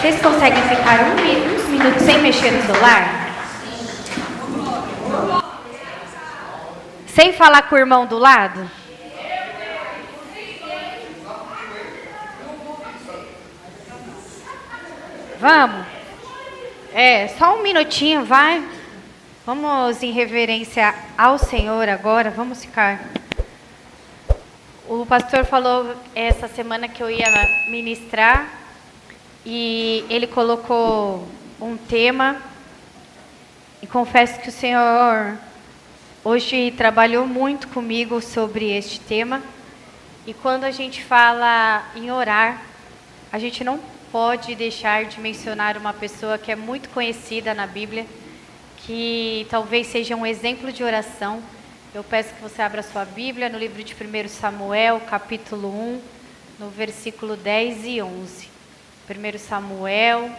Vocês conseguem ficar uns minutos sem mexer no celular? Sem falar com o irmão do lado? Vamos? Só um minutinho, vai. Vamos em reverência ao Senhor agora. Vamos ficar. O pastor falou essa semana que eu ia ministrar e ele colocou um tema. E confesso que o Senhor hoje trabalhou muito comigo sobre este tema. E quando a gente fala em orar, a gente não pode deixar de mencionar uma pessoa que é muito conhecida na Bíblia, que talvez seja um exemplo de oração. Eu peço que você abra sua Bíblia no livro de 1 Samuel, capítulo 1, no versículo 10 e 11. 1 Samuel,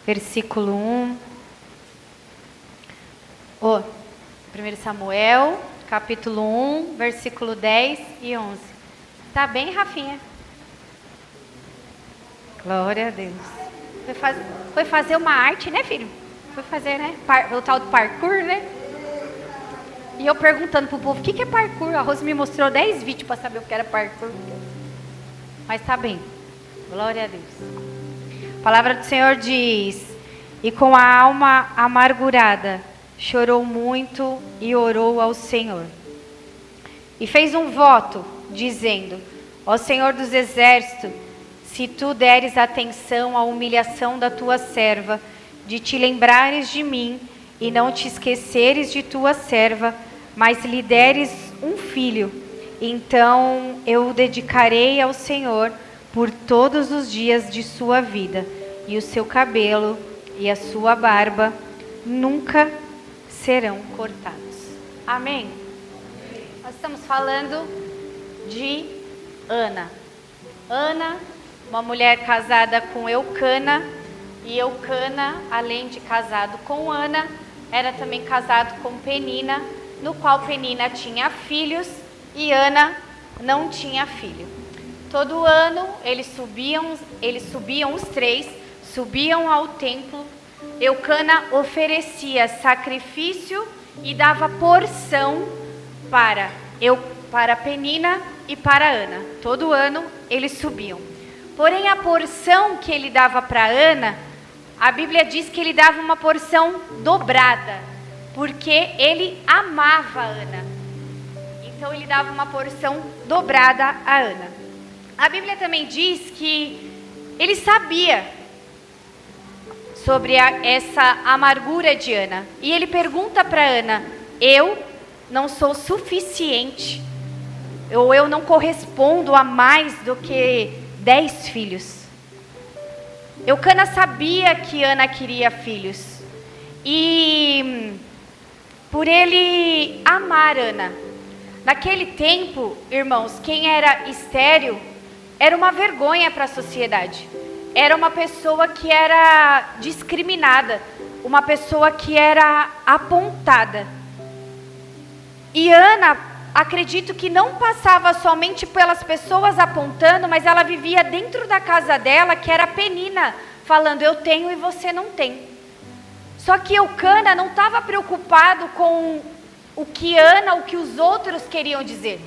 versículo 1. 1 Samuel, capítulo 1, versículo 10 e 11. Tá bem, Rafinha? Glória a Deus. Foi fazer uma arte, né, filho? Foi fazer, né? O tal do parkour, né? E eu perguntando pro povo, o que é parkour? A Rose me mostrou 10 vídeos para saber o que era parkour. Mas tá bem. Glória a Deus. A palavra do Senhor diz: e com a alma amargurada, chorou muito e orou ao Senhor. E fez um voto, dizendo: ó Senhor dos exércitos, se tu deres atenção à humilhação da tua serva, de te lembrares de mim, e não te esqueceres de tua serva, mas lhe deres um filho, então eu o dedicarei ao Senhor por todos os dias de sua vida, e o seu cabelo e a sua barba nunca serão cortados. Amém? Nós estamos falando de Ana. Ana, uma mulher casada com Eucana, e Eucana, além de casado com Ana, era também casado com Penina, no qual Penina tinha filhos e Ana não tinha filho. Todo ano eles subiam os três, subiam ao templo. Eucana oferecia sacrifício e dava porção para Penina e para Ana. Todo ano eles subiam. Porém, a porção que ele dava para Ana, a Bíblia diz que ele dava uma porção dobrada, porque ele amava Ana. Então ele dava uma porção dobrada a Ana. A Bíblia também diz que ele sabia sobre essa amargura de Ana. E ele pergunta para Ana: eu não sou suficiente, ou eu não correspondo a mais do que 10 filhos. Eucana sabia que Ana queria filhos. E por ele amar Ana. Naquele tempo, irmãos, quem era estéril era uma vergonha para a sociedade. Era uma pessoa que era discriminada, uma pessoa que era apontada. E Ana, acredito que não passava somente pelas pessoas apontando, mas ela vivia dentro da casa dela, que era Penina, falando: eu tenho e você não tem. Só que Eucana não estava preocupado com o que os outros queriam dizer.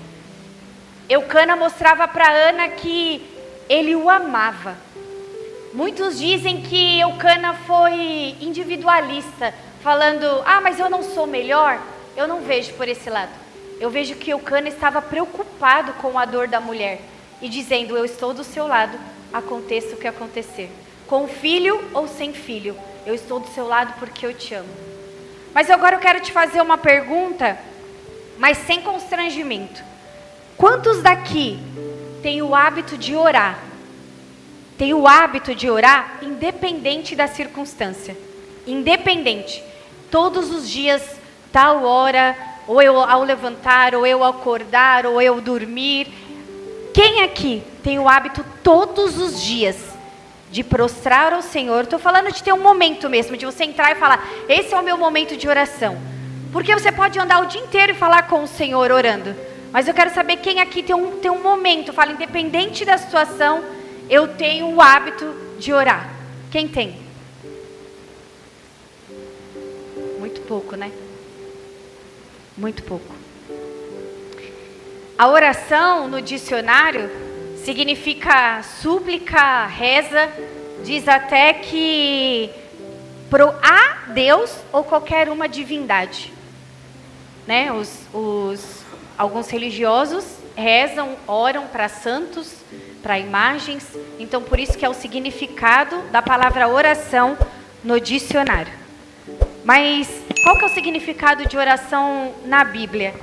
Eucana mostrava para Ana que ele o amava. Muitos dizem que Eucana foi individualista, falando: mas eu não sou melhor. Eu não vejo por esse lado. Eu vejo que Eucana estava preocupado com a dor da mulher e dizendo: eu estou do seu lado, aconteça o que acontecer. Com filho ou sem filho, eu estou do seu lado porque eu te amo. Mas agora eu quero te fazer uma pergunta, mas sem constrangimento. Quantos daqui têm o hábito de orar? Tem o hábito de orar independente da circunstância. Independente. Todos os dias, tal hora, ou eu ao levantar, ou eu ao acordar, ou eu dormir. Quem aqui tem o hábito todos os dias de prostrar ao Senhor? Estou falando de ter um momento mesmo, de você entrar e falar: esse é o meu momento de oração. Porque você pode andar o dia inteiro e falar com o Senhor orando. Mas eu quero saber quem aqui tem um momento, fala, independente da situação, eu tenho o hábito de orar? Quem tem? Muito pouco, né? Muito pouco. A oração no dicionário significa súplica, reza, diz até que a Deus ou qualquer uma divindade, né? Alguns religiosos rezam, oram para santos, para imagens. Então, por isso que é o significado da palavra oração no dicionário. Mas qual que é o significado de oração na Bíblia?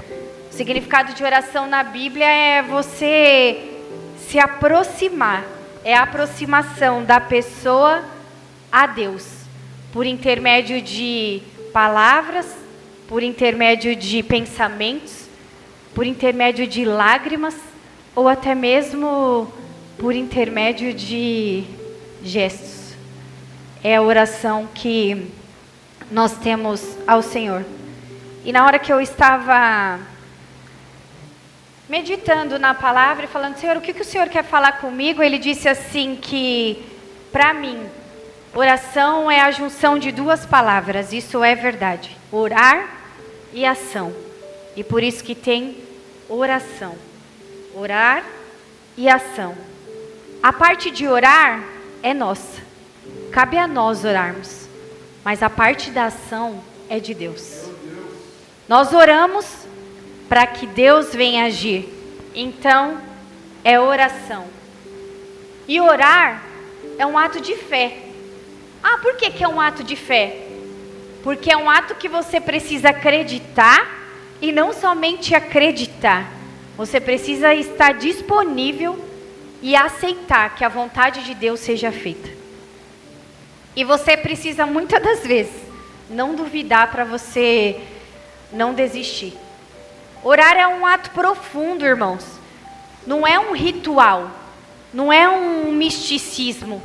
O significado de oração na Bíblia é você se aproximar, é a aproximação da pessoa a Deus, por intermédio de palavras, por intermédio de pensamentos, por intermédio de lágrimas, ou até mesmo por intermédio de gestos. É a oração que nós temos ao Senhor. E na hora que eu estava meditando na palavra e falando, Senhor, o que o Senhor quer falar comigo? Ele disse assim que, para mim, oração é a junção de duas palavras, isso é verdade. Orar e ação. E por isso que tem oração. Orar e ação. A parte de orar é nossa. Cabe a nós orarmos. Mas a parte da ação é de Deus. Nós oramos para que Deus venha agir. Então, é oração. E orar é um ato de fé. Ah, por que é um ato de fé? Porque é um ato que você precisa acreditar e não somente acreditar. Você precisa estar disponível e aceitar que a vontade de Deus seja feita. E você precisa muitas das vezes não duvidar para você não desistir. Orar é um ato profundo, irmãos. Não é um ritual. Não é um misticismo.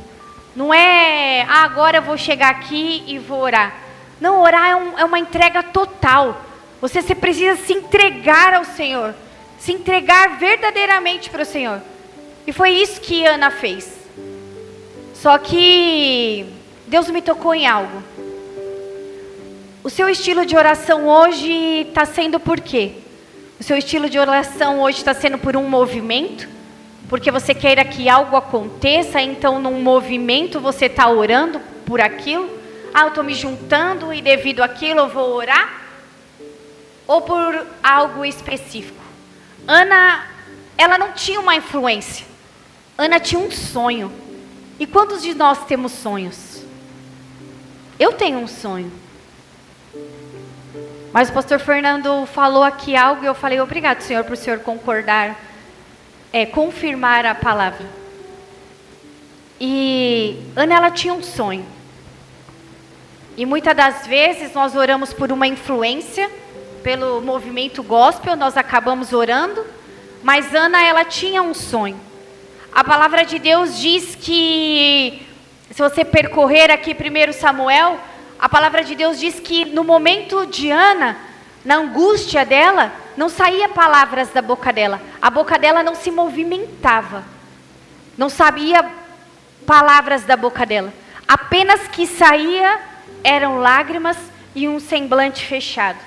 Não é, agora eu vou chegar aqui e vou orar. Não, orar é uma entrega total. Você precisa se entregar ao Senhor. Se entregar verdadeiramente para o Senhor. E foi isso que Ana fez. Só que Deus me tocou em algo. O seu estilo de oração hoje está sendo por quê? O seu estilo de oração hoje está sendo por um movimento? Porque você queira que algo aconteça, então num movimento você está orando por aquilo? Ah, eu estou me juntando e devido àquilo eu vou orar? Ou por algo específico? Ana, ela não tinha uma influência. Ana tinha um sonho. E quantos de nós temos sonhos? Eu tenho um sonho. Mas o pastor Fernando falou aqui algo e eu falei, obrigado, Senhor, por o Senhor confirmar a palavra. E Ana, ela tinha um sonho. E muitas das vezes nós oramos por uma influência, pelo movimento gospel, nós acabamos orando. Mas Ana, ela tinha um sonho. A palavra de Deus diz que, se você percorrer aqui 1 Samuel, a palavra de Deus diz que no momento de Ana, na angústia dela, não saía palavras da boca dela. A boca dela não se movimentava. Não sabia palavras da boca dela. Apenas que saía eram lágrimas e um semblante fechado.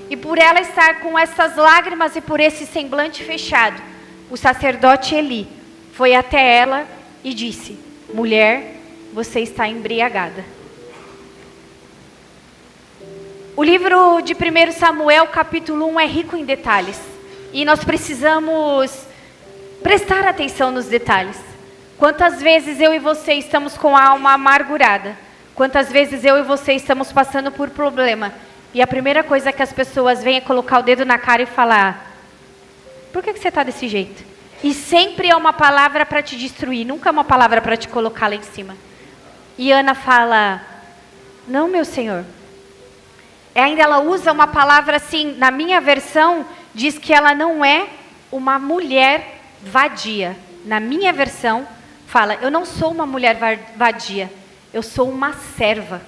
E por ela estar com essas lágrimas e por esse semblante fechado, o sacerdote Eli foi até ela e disse, mulher, você está embriagada. O livro de 1 Samuel, capítulo 1, é rico em detalhes. E nós precisamos prestar atenção nos detalhes. Quantas vezes eu e você estamos com a alma amargurada? Quantas vezes eu e você estamos passando por problema? E a primeira coisa que as pessoas vêm é colocar o dedo na cara e falar, por que você está desse jeito? E sempre é uma palavra para te destruir, nunca é uma palavra para te colocar lá em cima. E Ana fala, não, meu Senhor. Ainda ela usa uma palavra assim, na minha versão, diz que ela não é uma mulher vadia. Na minha versão, fala, eu não sou uma mulher vadia, eu sou uma serva.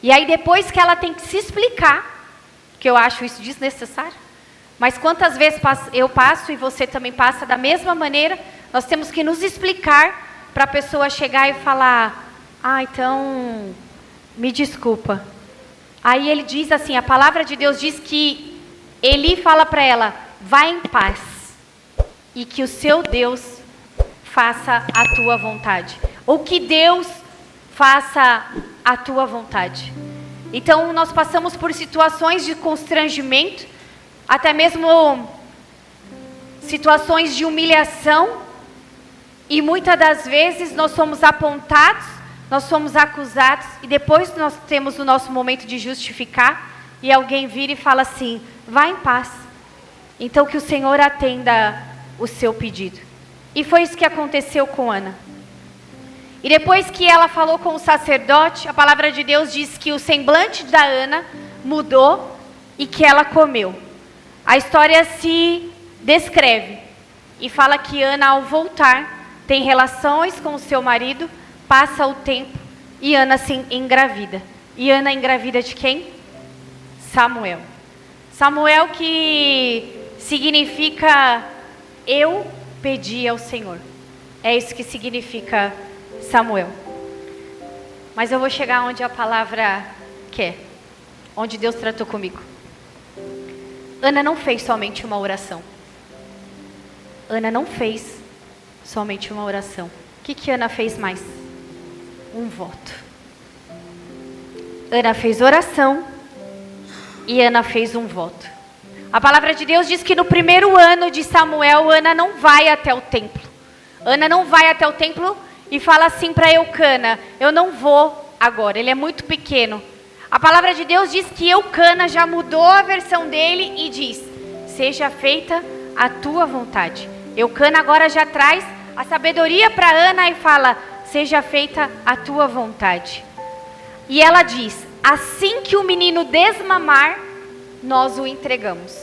E aí depois que ela tem que se explicar, que eu acho isso desnecessário, mas quantas vezes eu passo e você também passa da mesma maneira, nós temos que nos explicar para a pessoa chegar e falar, então, me desculpa. Aí ele diz assim, a palavra de Deus diz que Eli fala para ela, vá em paz, e que o seu Deus faça a tua vontade. Ou que Deus faça a tua vontade. Então, nós passamos por situações de constrangimento, até mesmo situações de humilhação, e muitas das vezes nós somos apontados, nós somos acusados, e depois nós temos o nosso momento de justificar, e alguém vira e fala assim, vá em paz. Então que o Senhor atenda o seu pedido. E foi isso que aconteceu com Ana. E depois que ela falou com o sacerdote, a palavra de Deus diz que o semblante da Ana mudou e que ela comeu. A história se descreve e fala que Ana, ao voltar, tem relações com o seu marido, passa o tempo e Ana se engravida. E Ana engravida de quem? Samuel. Samuel, que significa eu pedi ao Senhor. É isso que significa Samuel. Mas eu vou chegar onde a palavra quer, onde Deus tratou comigo. Ana não fez somente uma oração. Ana não fez somente uma oração. O que Ana fez mais? Um voto. Ana fez oração e Ana fez um voto. A palavra de Deus diz que no primeiro ano de Samuel, Ana não vai até o templo. Ana não vai até o templo e fala assim para Eucana, eu não vou agora, ele é muito pequeno. A palavra de Deus diz que Eucana já mudou a versão dele e diz, seja feita a tua vontade. Eucana agora já traz a sabedoria para Ana e fala, seja feita a tua vontade. E ela diz, assim que o menino desmamar, nós o entregamos.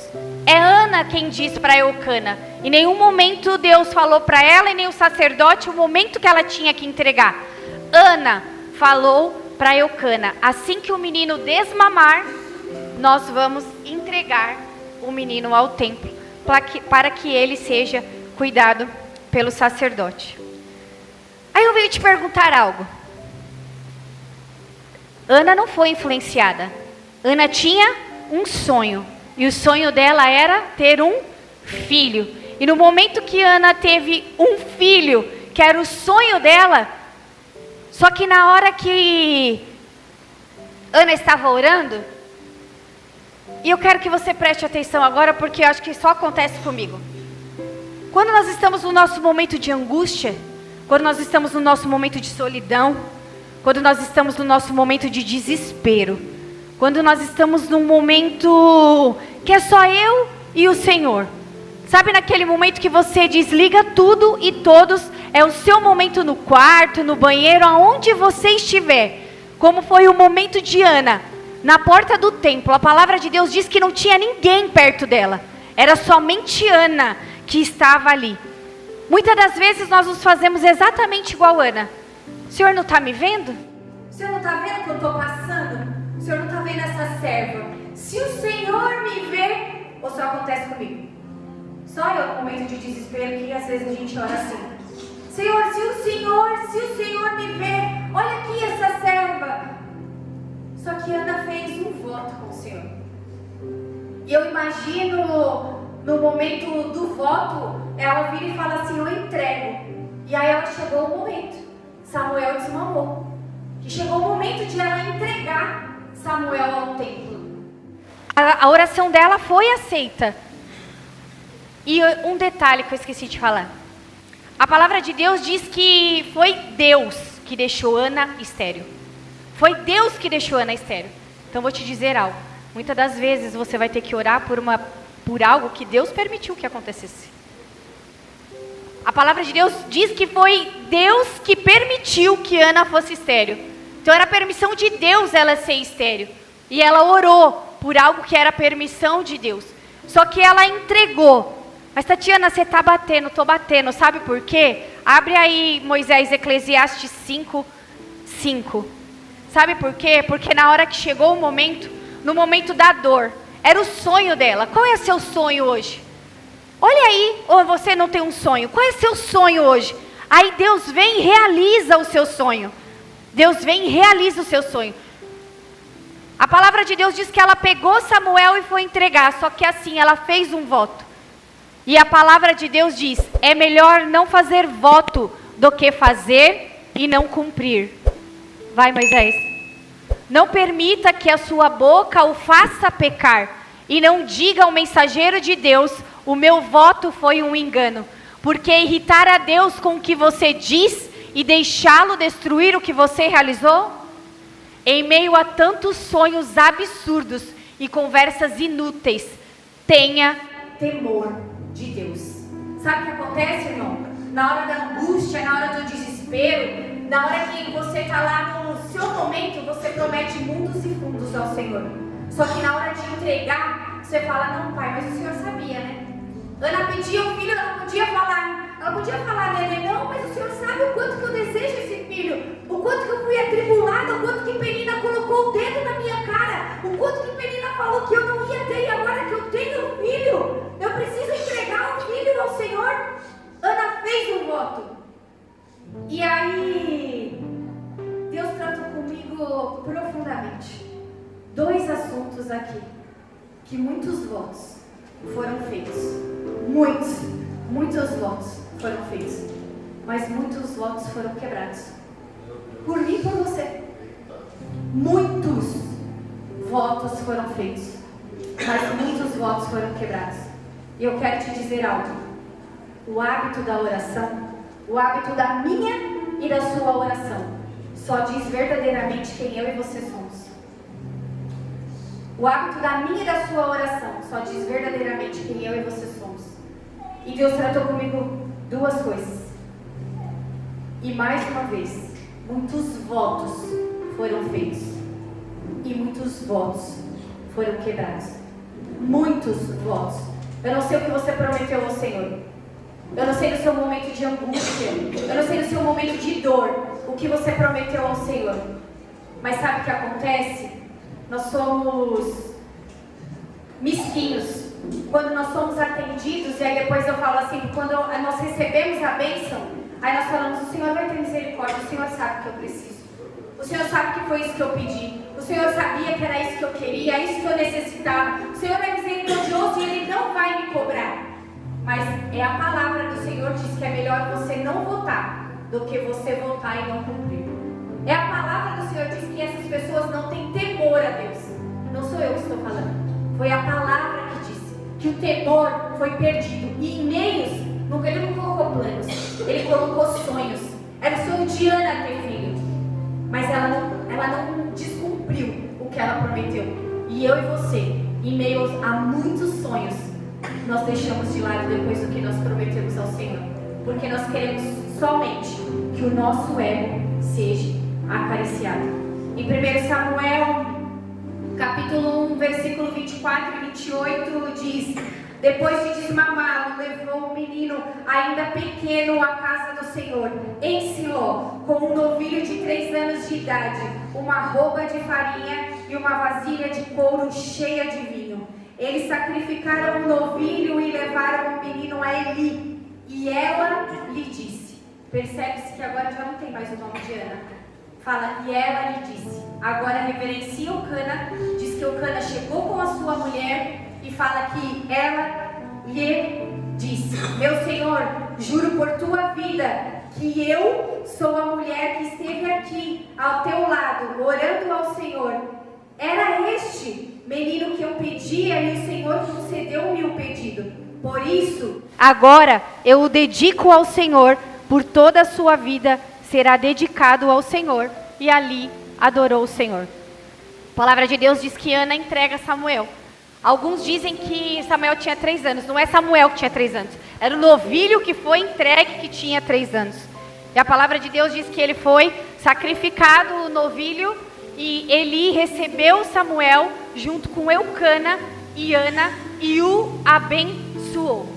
É Ana quem diz para Eucana. Em nenhum momento Deus falou para ela e nem o sacerdote o momento que ela tinha que entregar. Ana falou para Eucana, assim que o menino desmamar, nós vamos entregar o menino ao templo, para que ele seja cuidado pelo sacerdote. Aí eu venho te perguntar algo. Ana não foi influenciada. Ana tinha um sonho. E o sonho dela era ter um filho. E no momento que Ana teve um filho, que era o sonho dela, só que na hora que Ana estava orando, e eu quero que você preste atenção agora, porque eu acho que só acontece comigo. Quando nós estamos no nosso momento de angústia, quando nós estamos no nosso momento de solidão, quando nós estamos no nosso momento de desespero, quando nós estamos num momento que é só eu e o Senhor. Sabe naquele momento que você desliga tudo e todos, é o seu momento no quarto, no banheiro, aonde você estiver. Como foi o momento de Ana, na porta do templo. A palavra de Deus diz que não tinha ninguém perto dela. Era somente Ana que estava ali. Muitas das vezes nós nos fazemos exatamente igual a Ana. O Senhor não está me vendo? O Senhor não está vendo que eu estou passando? O Senhor não está vendo essa serva? Se o Senhor me vê, ou só acontece comigo? Só eu no momento de desespero que às vezes a gente ora assim. Senhor, se o Senhor me vê, olha aqui essa serva. Só que Ana fez um voto com o Senhor. E eu imagino no momento do voto, ela vira e fala assim, eu entrego. E aí ela chegou o momento. Samuel desmamou. Que chegou o momento de ela entregar Samuel ao templo. A oração dela foi aceita. E um detalhe que eu esqueci de falar. A palavra de Deus diz que foi Deus que deixou Ana estéril. Foi Deus que deixou Ana estéril. Então vou te dizer algo. Muitas das vezes você vai ter que orar por algo que Deus permitiu que acontecesse. A palavra de Deus diz que foi Deus que permitiu que Ana fosse estéril. Então era permissão de Deus ela ser estéril. E ela orou por algo que era permissão de Deus. Só que ela entregou. Mas Tatiana, você está batendo, estou batendo. Sabe por quê? Abre aí Moisés, Eclesiastes 5:5. Sabe por quê? Porque na hora que chegou o momento, no momento da dor, era o sonho dela. Qual é o seu sonho hoje? Olha aí, ou você não tem um sonho. Qual é o seu sonho hoje? Aí Deus vem e realiza o seu sonho. Deus vem e realiza o seu sonho. A palavra de Deus diz que ela pegou Samuel e foi entregar, só que assim, ela fez um voto. E a palavra de Deus diz, é melhor não fazer voto do que fazer e não cumprir. Vai, Moisés. Não permita que a sua boca o faça pecar, e não diga ao mensageiro de Deus, o meu voto foi um engano. Porque irritar a Deus com o que você diz e deixá-lo destruir o que você realizou? Em meio a tantos sonhos absurdos e conversas inúteis, tenha temor de Deus. Sabe o que acontece, irmão? Na hora da angústia, na hora do desespero, na hora que você está lá no seu momento, você promete mundos e fundos ao Senhor. Só que na hora de entregar, você fala, não, pai, mas o Senhor sabia, né? Ana pedia um filho, ela podia falar nele, não, mas o Senhor sabe o quanto que eu desejo esse filho, o quanto que eu fui atribulada, o quanto que Penina colocou o dedo na minha cara, o quanto que Penina falou que eu não ia ter, e agora que eu tenho um filho, eu preciso entregar o filho ao Senhor. Ana fez um voto. E aí, Deus tratou comigo profundamente. 2 assuntos aqui, que muitos votos foram feitos. Muitos votos foram feitos. Mas muitos votos foram quebrados. Por mim e por você. Muitos votos foram feitos. Mas muitos votos foram quebrados. E eu quero te dizer algo. O hábito da oração, o hábito da minha e da sua oração, só diz verdadeiramente quem eu e você somos. O hábito da minha e da sua oração só diz verdadeiramente quem eu e você somos. E Deus tratou comigo 2 coisas. E mais uma vez, muitos votos foram feitos. E muitos votos foram quebrados. Muitos votos. Eu não sei o que você prometeu ao Senhor. Eu não sei no seu momento de angústia. Eu não sei no seu momento de dor o que você prometeu ao Senhor. Mas sabe o que acontece? Nós somos mesquinhos. Quando nós somos atendidos, e aí depois eu falo assim, quando nós recebemos a bênção, aí nós falamos, o Senhor vai ter misericórdia, o Senhor sabe o que eu preciso. O Senhor sabe que foi isso que eu pedi. O Senhor sabia que era isso que eu queria, é isso que eu necessitava. O Senhor é misericordioso e Ele não vai me cobrar. Mas é a palavra do Senhor diz que é melhor você não votar do que você votar e não cumprir. É a palavra do Senhor diz que essas pessoas não têm temor a Deus. Não sou eu que estou falando. Foi a palavra que disse que o temor foi perdido. E em meios, ele não colocou planos, ele colocou sonhos. Era o sonho de Ana ter filho. Mas ela não descumpriu o que ela prometeu. E eu e você, em meio a muitos sonhos, nós deixamos de lado depois do que nós prometemos ao Senhor. Porque nós queremos somente que o nosso ego seja acariciado. Em 1 Samuel, capítulo 1, versículo 24 e 28, diz: depois de desmamá-lo, levou o menino, ainda pequeno, à casa do Senhor, em Siló, com um novilho de 3 anos de idade, uma arroba de farinha e uma vasilha de couro cheia de vinho. Eles sacrificaram o novilho e levaram o menino a Eli. E ela lhe disse, percebe-se que agora já não tem mais o nome de Ana. Fala, e ela lhe disse, agora reverencia o Cana, diz que o Cana chegou com a sua mulher e fala que ela lhe disse, meu senhor, juro por tua vida que eu sou a mulher que esteve aqui ao teu lado, orando ao Senhor. Era este menino que eu pedia e o Senhor concedeu-me o pedido. Por isso, agora eu o dedico ao Senhor, por toda a sua vida será dedicado ao Senhor. E ali adorou o Senhor. A palavra de Deus diz que Ana entrega Samuel. Alguns dizem que Samuel tinha 3 anos. Não é Samuel que tinha 3 anos. Era o novilho que foi entregue que tinha 3 anos. E a palavra de Deus diz que ele foi sacrificado, o novilho, e Eli recebeu Samuel junto com Eucana e Ana e o abençoou.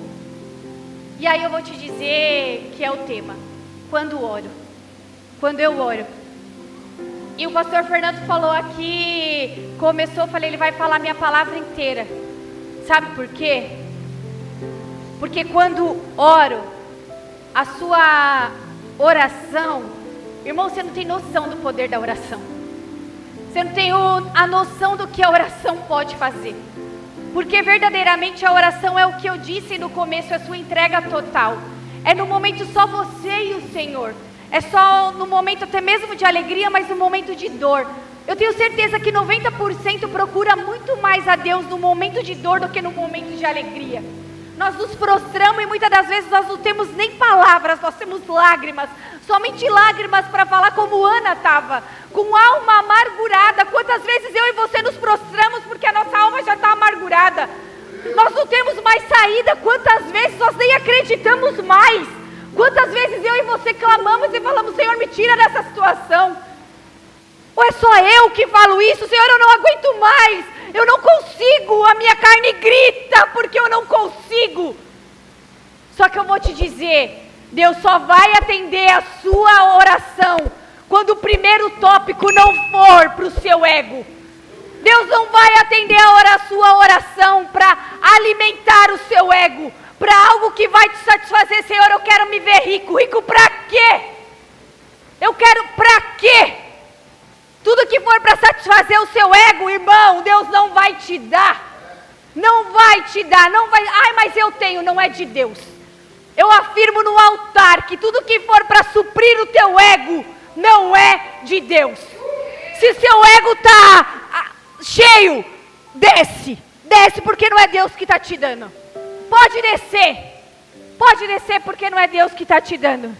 E aí eu vou te dizer que é o tema. Quando oro. Quando eu oro. E o pastor Fernando falou aqui, começou, falei, ele vai falar minha palavra inteira. Sabe por quê? Porque quando oro, oração, irmão, você não tem noção do poder da oração. Você não tem a noção do que a oração pode fazer. Porque verdadeiramente a oração é o que eu disse no começo, é a sua entrega total. É no momento só você e o Senhor. É só no momento até mesmo de alegria, mas no momento de dor. Eu tenho certeza que 90% procura muito mais a Deus no momento de dor do que no momento de alegria. Nós nos prostramos e muitas das vezes nós não temos nem palavras, nós temos lágrimas. Somente lágrimas para falar como Ana estava, com alma amargurada. Quantas vezes eu e você nos prostramos porque a nossa alma já está amargurada. Nós não temos mais saída. Quantas vezes nós nem acreditamos mais. Quantas vezes eu e você clamamos e falamos: Senhor, me tira dessa situação. Ou é só eu que falo isso? Senhor, eu não aguento mais. Eu não consigo, a minha carne grita porque eu não consigo. Só que eu vou te dizer, Deus só vai atender a sua oração quando o primeiro tópico não for para o seu ego. Deus não vai atender a sua oração para alimentar o seu ego, para algo que vai te satisfazer. Senhor, eu quero me ver rico. Rico para quê? Eu quero para quê? Tudo que for para satisfazer o seu ego, irmão, Deus não vai te dar. Não vai te dar, não vai. Ai, mas eu tenho, não é de Deus. Eu afirmo no altar que tudo que for para suprir o teu ego, não é de Deus. Se seu ego está cheio, desce. Desce porque não é Deus que está te dando. Pode descer porque não é Deus que está te dando.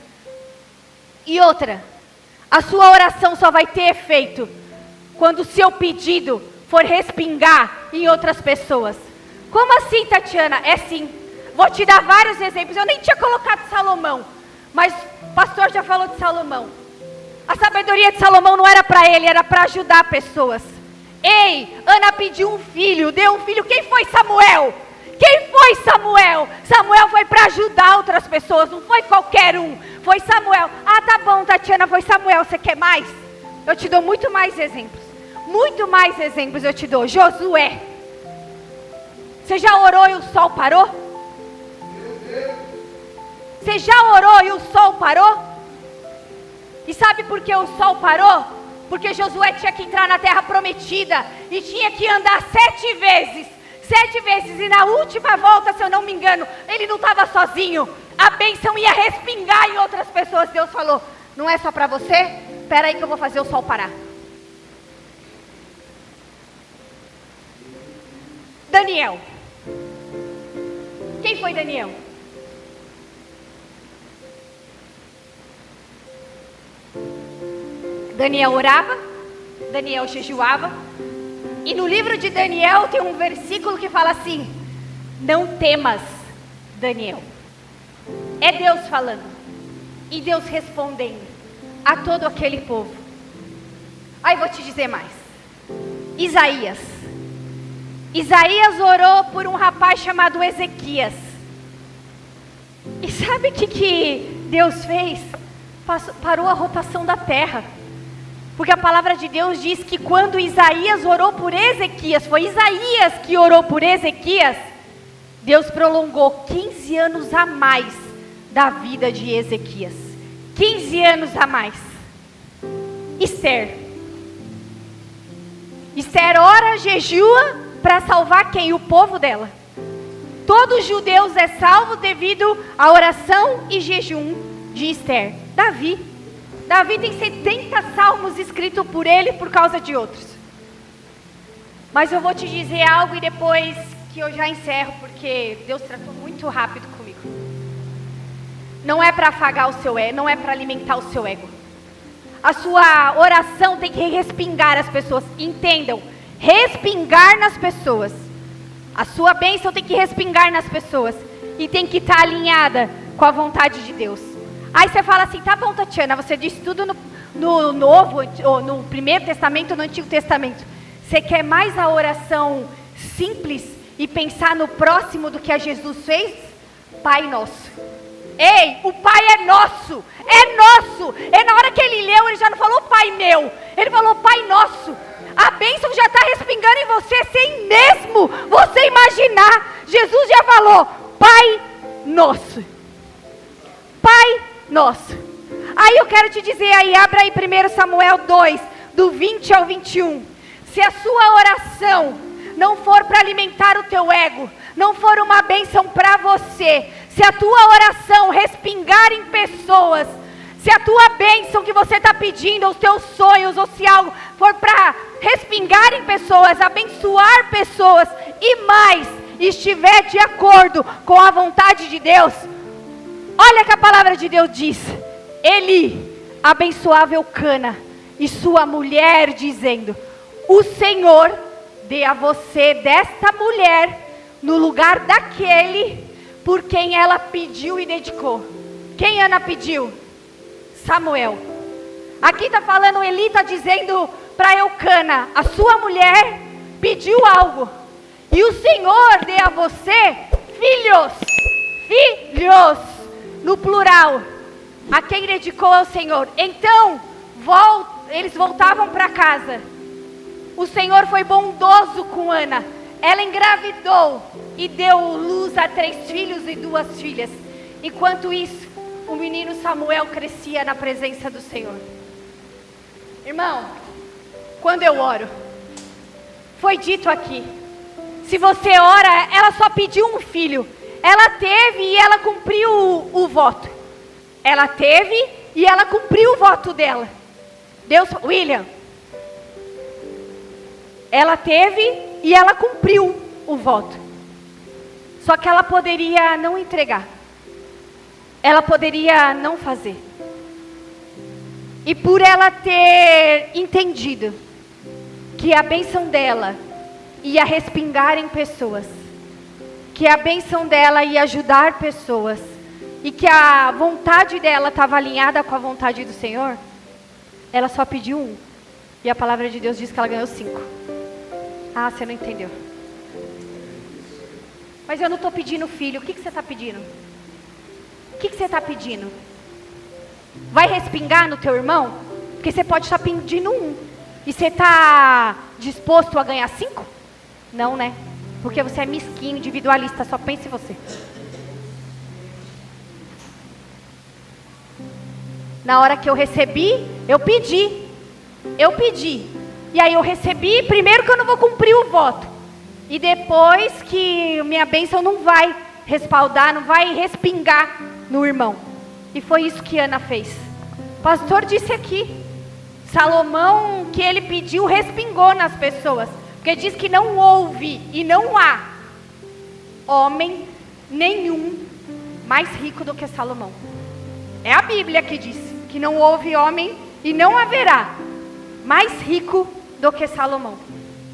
E outra, a sua oração só vai ter efeito quando o seu pedido for respingar em outras pessoas. Como assim, Tatiana? É sim. Vou te dar vários exemplos. Eu nem tinha colocado Salomão, mas o pastor já falou de Salomão. A sabedoria de Salomão não era para ele, era para ajudar pessoas. Ei, Ana pediu um filho, deu um filho. Quem foi Samuel? Quem foi Samuel? Samuel foi para ajudar outras pessoas, não foi qualquer um. Foi Samuel. Ah, tá bom, Tatiana, foi Samuel. Você quer mais? Eu te dou muito mais exemplos. Muito mais exemplos eu te dou. Josué. Você já orou e o sol parou? Você já orou e o sol parou? E sabe por que o sol parou? Porque Josué tinha que entrar na terra prometida e tinha que andar 7 vezes. 7 vezes, e na última volta, se eu não me engano, ele não estava sozinho. A bênção ia respingar em outras pessoas. Deus falou: não é só para você? Espera aí que eu vou fazer o sol parar. Daniel. Quem foi Daniel? Daniel orava, Daniel jejuava. E no livro de Daniel tem um versículo que fala assim: não temas, Daniel. É Deus falando e Deus respondendo a todo aquele povo. Aí vou te dizer mais. Isaías orou por um rapaz chamado Ezequias. E sabe o que Deus fez? Parou a rotação da terra. Porque a palavra de Deus diz que quando Isaías orou por Ezequias, foi Isaías que orou por Ezequias, Deus prolongou 15 anos a mais da vida de Ezequias. 15 anos a mais. Esther ora, jejua para salvar quem? O povo dela. Todos os judeus é salvo devido à oração e jejum de Esther. Davi tem 70 salmos escritos por ele por causa de outros. Mas eu vou te dizer algo e depois que eu já encerro, porque Deus tratou muito rápido comigo. Não é para afagar o seu ego, não é para alimentar o seu ego. A sua oração tem que respingar as pessoas. Entendam, respingar nas pessoas. A sua bênção tem que respingar nas pessoas e tem que estar alinhada com a vontade de Deus. Aí você fala assim: tá bom, Tatiana, você disse tudo no Novo, ou no Primeiro Testamento, no Antigo Testamento. Você quer mais a oração simples e pensar no próximo do que a Jesus fez? Pai Nosso. Ei, o Pai é nosso, é nosso. E na hora que ele leu, ele já não falou Pai meu, ele falou Pai Nosso. A bênção já está respingando em você, sem mesmo você imaginar. Jesus já falou Pai Nosso. Pai Nosso. Aí eu quero te dizer aí, abra aí 1 Samuel 2, do 20 ao 21. Se a sua oração não for para alimentar o teu ego, não for uma bênção para você, se a tua oração respingar em pessoas, se a tua bênção que você está pedindo, os teus sonhos, ou se algo for para respingar em pessoas, abençoar pessoas e mais, estiver de acordo com a vontade de Deus, olha que a palavra de Deus diz: Eli abençoava Eucana e sua mulher, dizendo: o Senhor dê a você desta mulher no lugar daquele por quem ela pediu e dedicou. Quem Ana pediu? Samuel. Aqui está falando, Eli está dizendo para Eucana: a sua mulher pediu algo, e o Senhor dê a você filhos, no plural, a quem dedicou ao Senhor. Então, eles voltavam para casa. O Senhor foi bondoso com Ana. Ela engravidou e deu luz a 3 filhos e 2 filhas. Enquanto isso, o menino Samuel crescia na presença do Senhor. Irmão, quando eu oro, foi dito aqui, se você ora, ela só pediu um filho. Ela teve e ela cumpriu o voto. Ela teve e ela cumpriu o voto dela. William, ela teve e ela cumpriu o voto. Só que ela poderia não entregar. Ela poderia não fazer. E por ela ter entendido que a bênção dela ia respingar em pessoas, que a bênção dela ia ajudar pessoas, e que a vontade dela estava alinhada com a vontade do Senhor, ela só pediu 1. E a palavra de Deus diz que ela ganhou 5. Ah, você não entendeu. Mas eu não estou pedindo filho. O que você está pedindo? O que você está pedindo? Vai respingar no teu irmão? Porque você pode estar pedindo 1. E você está disposto a ganhar 5? Não, né? Porque você é mesquinho, individualista, só pensa em você. Na hora que eu recebi, eu pedi. E aí eu recebi, primeiro que eu não vou cumprir o voto. E depois que minha bênção não vai respaldar, não vai respingar no irmão. E foi isso que Ana fez. O pastor disse aqui, Salomão, que ele pediu, respingou nas pessoas. Porque diz que não houve e não há homem nenhum mais rico do que Salomão. É a Bíblia que diz que não houve homem e não haverá mais rico do que Salomão.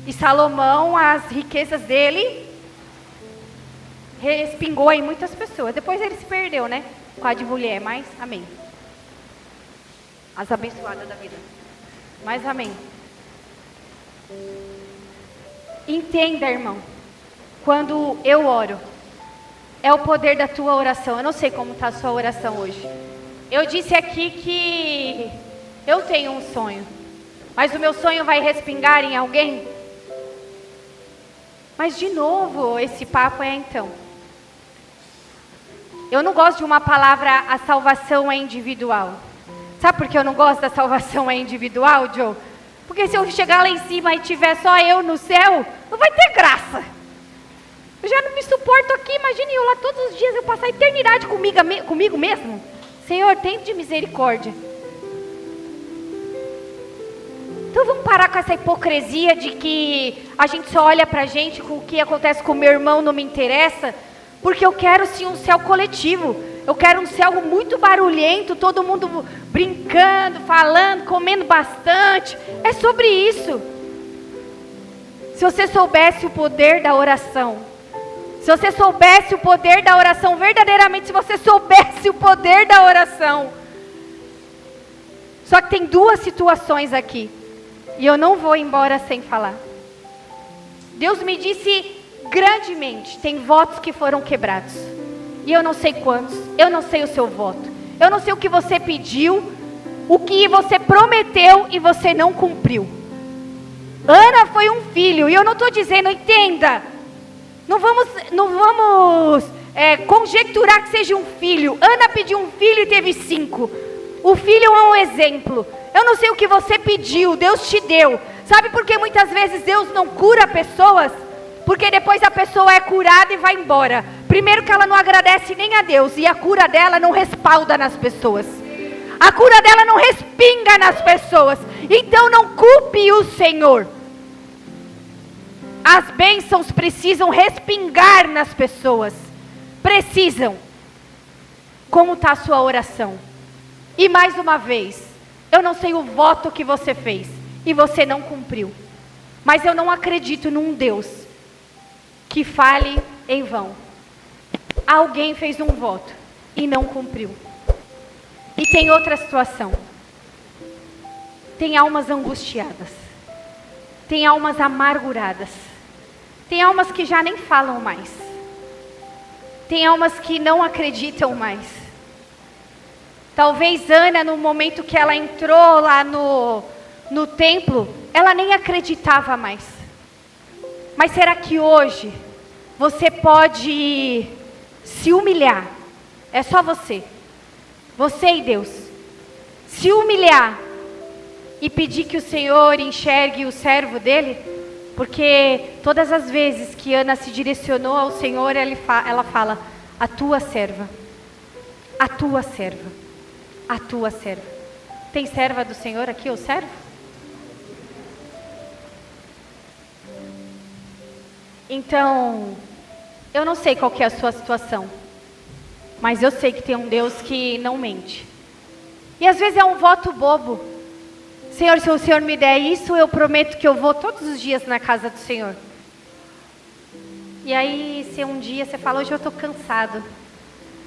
E Salomão, as riquezas dele, respingou em muitas pessoas. Depois ele se perdeu, né? Com a de mulher, mas amém. As abençoadas da vida. Mas amém. Entenda, irmão, quando eu oro, é o poder da tua oração. Eu não sei como está a sua oração hoje. Eu disse aqui que eu tenho um sonho, mas o meu sonho vai respingar em alguém? Mas de novo, esse papo é então. Eu não gosto de uma palavra, a salvação é individual. Sabe por que eu não gosto da salvação é individual, Joe? Porque se eu chegar lá em cima e tiver só eu no céu, não vai ter graça. Eu já não me suporto aqui, imagine eu lá todos os dias, eu passar a eternidade comigo mesmo. Senhor, tem de misericórdia. Então vamos parar com essa hipocrisia de que a gente só olha pra gente, com o que acontece com o meu irmão não me interessa. Porque eu quero sim um céu coletivo. Eu quero um céu muito barulhento, todo mundo brincando, falando, comendo bastante. É sobre isso. Se você soubesse o poder da oração, se você soubesse o poder da oração, verdadeiramente, se você soubesse o poder da oração. Só que tem 2 situações aqui, e eu não vou embora sem falar. Deus me disse grandemente, tem votos que foram quebrados. E eu não sei quantos, eu não sei o seu voto. Eu não sei o que você pediu, o que você prometeu e você não cumpriu. Ana foi um filho, e eu não estou dizendo, entenda, não vamos conjecturar que seja um filho. Ana pediu um filho e teve 5. O filho é um exemplo. Eu não sei o que você pediu, Deus te deu. Sabe por que muitas vezes Deus não cura pessoas? Porque depois a pessoa é curada e vai embora. Primeiro que ela não agradece nem a Deus, e a cura dela não respalda nas pessoas. A cura dela não respinga nas pessoas. Então não culpe o Senhor. As bênçãos precisam respingar nas pessoas. Precisam. Como está a sua oração? E mais uma vez, eu não sei o voto que você fez e você não cumpriu. Mas eu não acredito num Deus que fale em vão. Alguém fez um voto e não cumpriu. E tem outra situação. Tem almas angustiadas. Tem almas amarguradas. Tem almas que já nem falam mais. Tem almas que não acreditam mais. Talvez Ana, no momento que ela entrou lá no templo, ela nem acreditava mais. Mas será que hoje você pode se humilhar? É só você. Você e Deus. Se humilhar e pedir que o Senhor enxergue o servo dele? Porque todas as vezes que Ana se direcionou ao Senhor, ela fala: a tua serva, a tua serva, a tua serva. Tem serva do Senhor aqui, ou servo? Então, eu não sei qual que é a sua situação, mas eu sei que tem um Deus que não mente. E às vezes é um voto bobo. Senhor, se o Senhor me der isso, eu prometo que eu vou todos os dias na casa do Senhor. E aí, se um dia você fala: hoje eu estou cansado,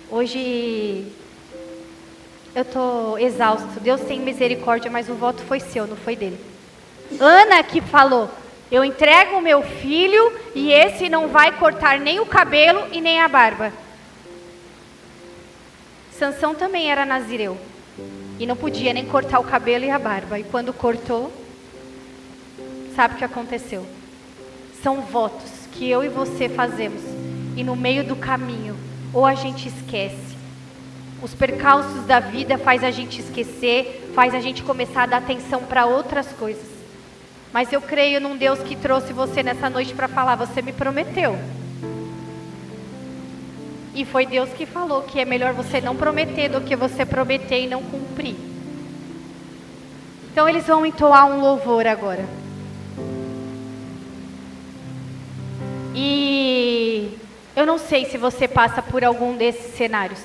hoje eu estou exausto, Deus tem misericórdia, mas o voto foi seu, não foi dele. Ana que falou: eu entrego o meu filho e esse não vai cortar nem o cabelo e nem a barba. Sansão também era nazireu e não podia nem cortar o cabelo e a barba. E quando cortou, sabe o que aconteceu? São votos que eu e você fazemos e no meio do caminho, ou a gente esquece. Os percalços da vida faz a gente esquecer, faz a gente começar a dar atenção para outras coisas. Mas eu creio num Deus que trouxe você nessa noite para falar: você me prometeu. E foi Deus que falou que é melhor você não prometer do que você prometer e não cumprir. Então eles vão entoar um louvor agora. E eu não sei se você passa por algum desses cenários.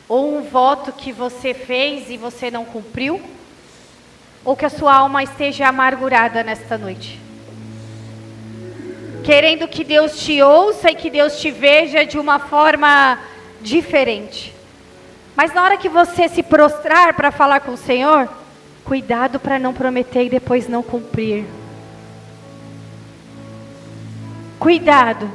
Ou um voto que você fez e você não cumpriu. Ou que a sua alma esteja amargurada nesta noite. Querendo que Deus te ouça e que Deus te veja de uma forma diferente. Mas na hora que você se prostrar para falar com o Senhor, cuidado para não prometer e depois não cumprir. Cuidado.